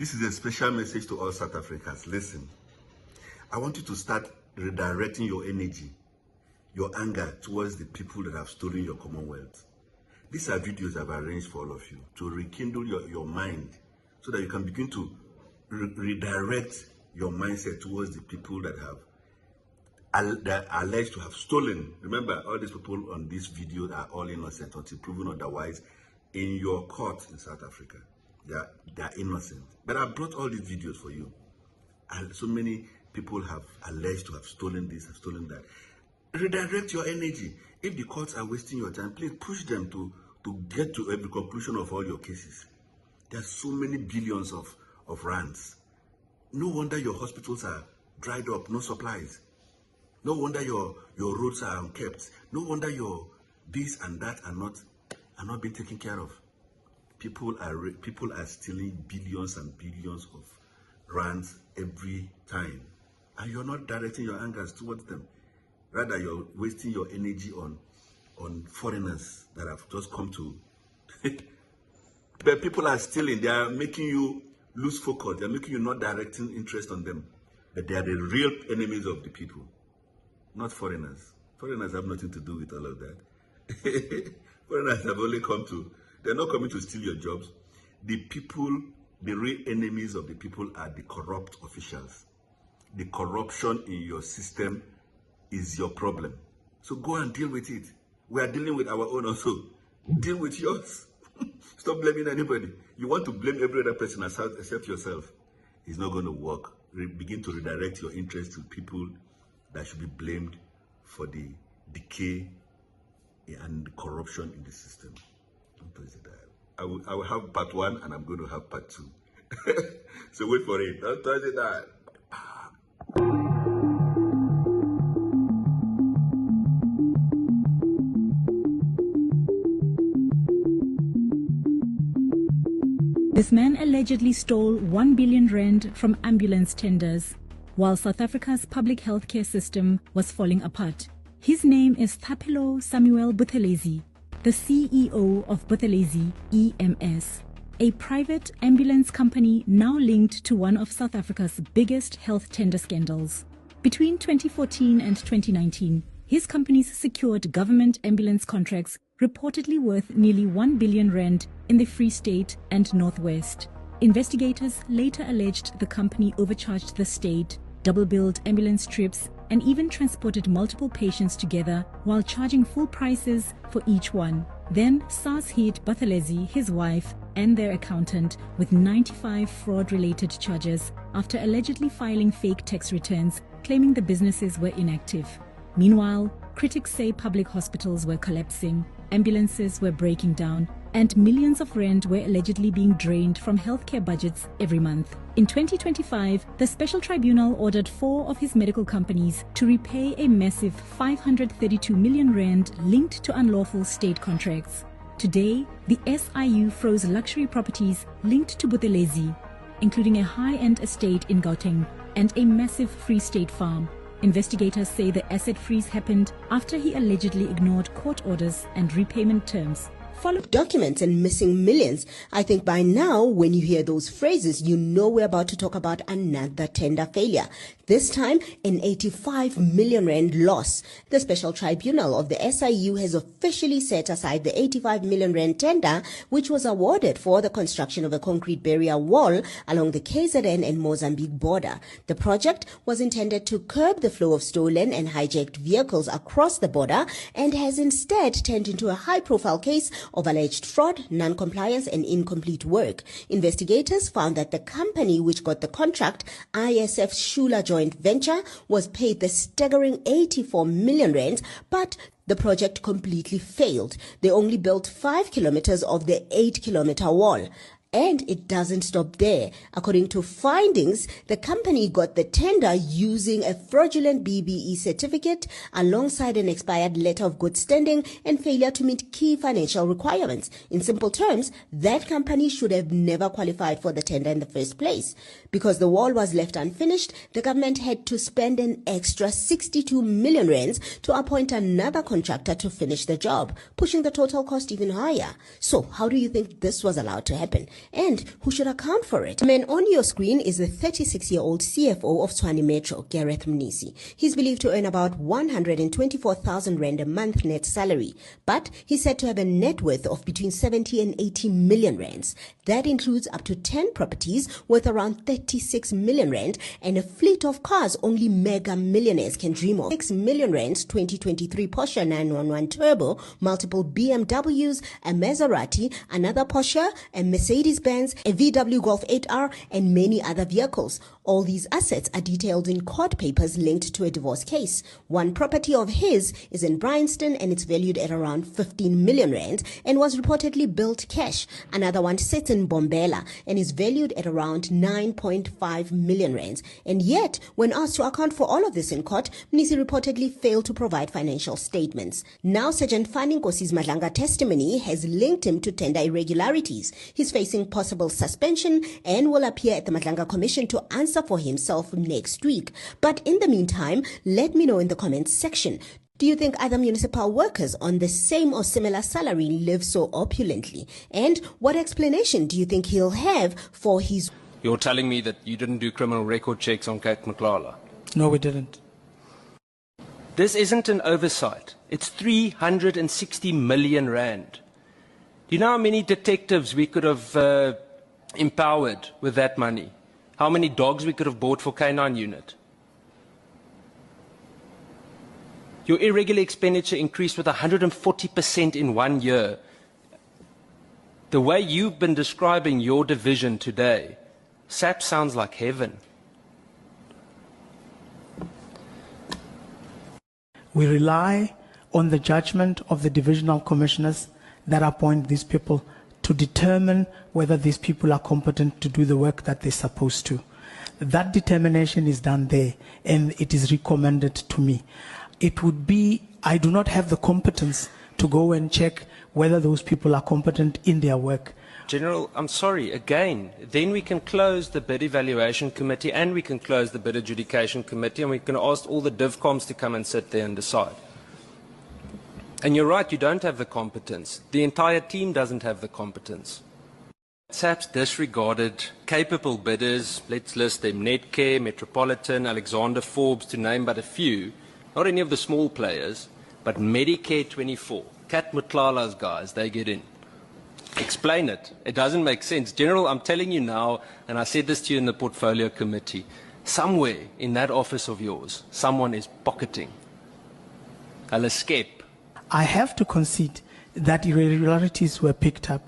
This is a special message to all South Africans. Listen, I want you to start redirecting your energy, your anger towards the people that have stolen your Commonwealth. These are videos I've arranged for all of you to rekindle your mind so that you can begin to redirect your mindset towards the people that are alleged to have stolen. Remember, all these people on this video are all innocent until proven otherwise in your court in South Africa. They are innocent. But I brought all these videos for you. And so many people have alleged to have stolen this, have stolen that. Redirect your energy. If the courts are wasting your time, please push them to get to every conclusion of all your cases. There are so many billions of rands. No wonder your hospitals are dried up, no supplies. No wonder your roads are unkept. No wonder your this and that are not being taken care of. People are stealing billions and billions of rands every time, and you're not directing your angers towards them. Rather, you're wasting your energy on foreigners that have just come to. But people are stealing. They are making you lose focus. They are making you not directing interest on them. But they are the real enemies of the people, not foreigners. Foreigners have nothing to do with all of that. Foreigners have only come to. They're not coming to steal your jobs. The people, the real enemies of the people are the corrupt officials. The corruption in your system is your problem. So go and deal with it. We are dealing with our own also. Deal with yours. Stop blaming anybody. You want to blame every other person except yourself. It's not going to work. Begin to redirect your interest to people that should be blamed for the decay and the corruption in the system. Don't touch the dial. I will have part 1 and I'm going to have part 2. So wait for it. Don't touch the dial. This man allegedly stole 1 billion rand from ambulance tenders, while South Africa's public healthcare system was falling apart. His name is Thapelo Samuel Buthelezi, the CEO of Buthelezi EMS, a private ambulance company now linked to one of South Africa's biggest health tender scandals. Between 2014 and 2019, his companies secured government ambulance contracts reportedly worth nearly 1 billion rand in the Free State and Northwest. Investigators later alleged the company overcharged the state, double-billed ambulance trips, and even transported multiple patients together while charging full prices for each one. Then SARS hit Buthelezi, his wife, and their accountant with 95 fraud-related charges after allegedly filing fake tax returns claiming the businesses were inactive. Meanwhile, critics say public hospitals were collapsing, ambulances were breaking down, and millions of rand were allegedly being drained from healthcare budgets every month. In 2025, the Special Tribunal ordered 4 of his medical companies to repay a massive 532 million rand linked to unlawful state contracts. Today, the SIU froze luxury properties linked to Buthelezi, including a high-end estate in Gauteng and a massive Free State farm. Investigators say the asset freeze happened after he allegedly ignored court orders and repayment terms. Documents and missing millions. I think by now, when you hear those phrases, you know we're about to talk about another tender failure. This time, an 85 million rand loss. The Special Tribunal of the SIU has officially set aside the 85 million rand tender, which was awarded for the construction of a concrete barrier wall along the KZN and Mozambique border. The project was intended to curb the flow of stolen and hijacked vehicles across the border and has instead turned into a high-profile case of alleged fraud, non-compliance and incomplete work. Investigators found that the company which got the contract, ISF Shula Joint Venture, was paid the staggering 84 million rand, but the project completely failed. They only built 5 kilometers of the 8-kilometer wall. And it doesn't stop there. According to findings, the company got the tender using a fraudulent BBE certificate alongside an expired letter of good standing and failure to meet key financial requirements. In simple terms, that company should have never qualified for the tender in the first place. Because the wall was left unfinished, the government had to spend an extra 62 million rands to appoint another contractor to finish the job, pushing the total cost even higher. So how do you think this was allowed to happen? and who should account for it? The man on your screen is the 36-year-old CFO of Tshwane Metro, Gareth Mnisi. He's believed to earn about 124,000 rand a month net salary, but he's said to have a net worth of between 70 and 80 million rands. That includes up to 10 properties worth around 36 million rand and a fleet of cars only mega millionaires can dream of. 6 million rands, 2023 Porsche 911 Turbo, multiple BMWs, a Maserati, another Porsche, a Mercedes-Benz, a VW Golf 8R, and many other vehicles. All these assets are detailed in court papers linked to a divorce case. One property of his is in Bryanston and it's valued at around 15 million rand and was reportedly built cash. Another one sits in Bombela and is valued at around 9.5 million rands. And yet, when asked to account for all of this in court, Mnisi reportedly failed to provide financial statements. Now, Sergeant Fanny Nkosi's Madlanga testimony has linked him to tender irregularities. He's facing possible suspension and will appear at the Madlanga Commission to answer for himself next week. But in the meantime, let me know in the comments section. Do you think other municipal workers on the same or similar salary live so opulently? And what explanation do you think he'll have for his... You're telling me that you didn't do criminal record checks on Kat Mklala? No, we didn't. This isn't an oversight. It's 360 million rand. Do you know how many detectives we could have empowered with that money? How many dogs we could have bought for K9 unit? Your irregular expenditure increased with 140% in 1 year. The way you've been describing your division today, SAP sounds like heaven. We rely on the judgment of the divisional commissioners that appoint these people to determine whether these people are competent to do the work that they're supposed to. That determination is done there, and it is recommended to me. It would be, I do not have the competence to go and check whether those people are competent in their work. General, I'm sorry, again, then we can close the bid evaluation committee and we can close the bid adjudication committee and we can ask all the DivComs to come and sit there and decide. And you're right, you don't have the competence. The entire team doesn't have the competence. SAP's disregarded capable bidders, let's list them, Netcare, Metropolitan, Alexander Forbes, to name but a few, not any of the small players, but Medicare 24, Kat Mklala's guys, they get in. Explain it. It doesn't make sense. General, I'm telling you now, and I said this to you in the portfolio committee, somewhere in that office of yours, someone is pocketing. I'll escape. I have to concede that irregularities were picked up.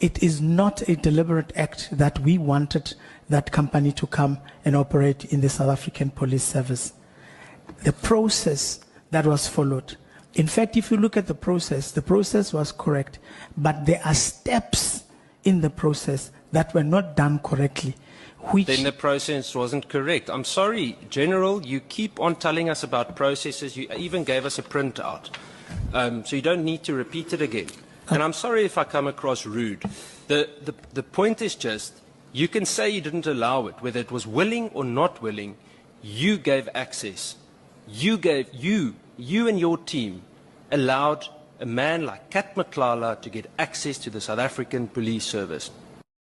It is not a deliberate act that we wanted that company to come and operate in the South African Police Service. The process that was followed, in fact, if you look at the process was correct, but there are steps in the process that were not done correctly. Then the process wasn't correct. I'm sorry, General, you keep on telling us about processes. You even gave us a printout. So you don't need to repeat it again. And I'm sorry if I come across rude. The point is just, you can say you didn't allow it, whether it was willing or not willing, you gave access. You and your team allowed a man like Kat Mklala to get access to the South African Police Service.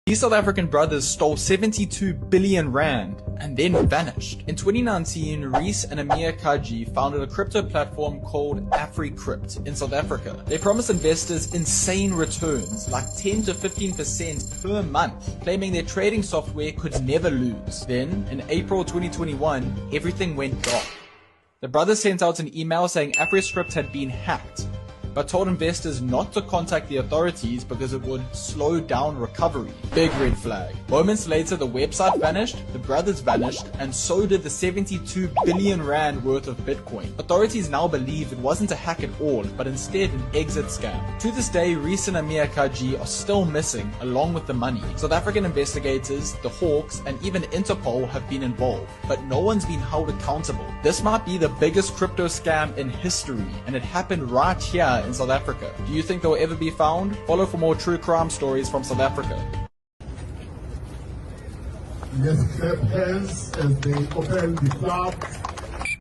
These South African brothers stole 72 billion rand and then vanished. In 2019, Reese and Amir Kaji founded a crypto platform called AfriCrypt in South Africa. They promised investors insane returns, like 10 to 15% per month, claiming their trading software could never lose. Then, in April 2021, everything went dark. The brothers sent out an email saying AfriCrypt had been hacked, but told investors not to contact the authorities because it would slow down recovery. Big red flag. Moments later, the website vanished, the brothers vanished, and so did the 72 billion rand worth of Bitcoin. Authorities now believe it wasn't a hack at all, but instead an exit scam. To this day, Reese and Amir Kaji are still missing, along with the money. South African investigators, the Hawks, and even Interpol have been involved, but no one's been held accountable. This might be the biggest crypto scam in history, and it happened right here in South Africa. Do you think they'll ever be found? Follow for more true crime stories from South Africa. Let's clap hands as they open the flap.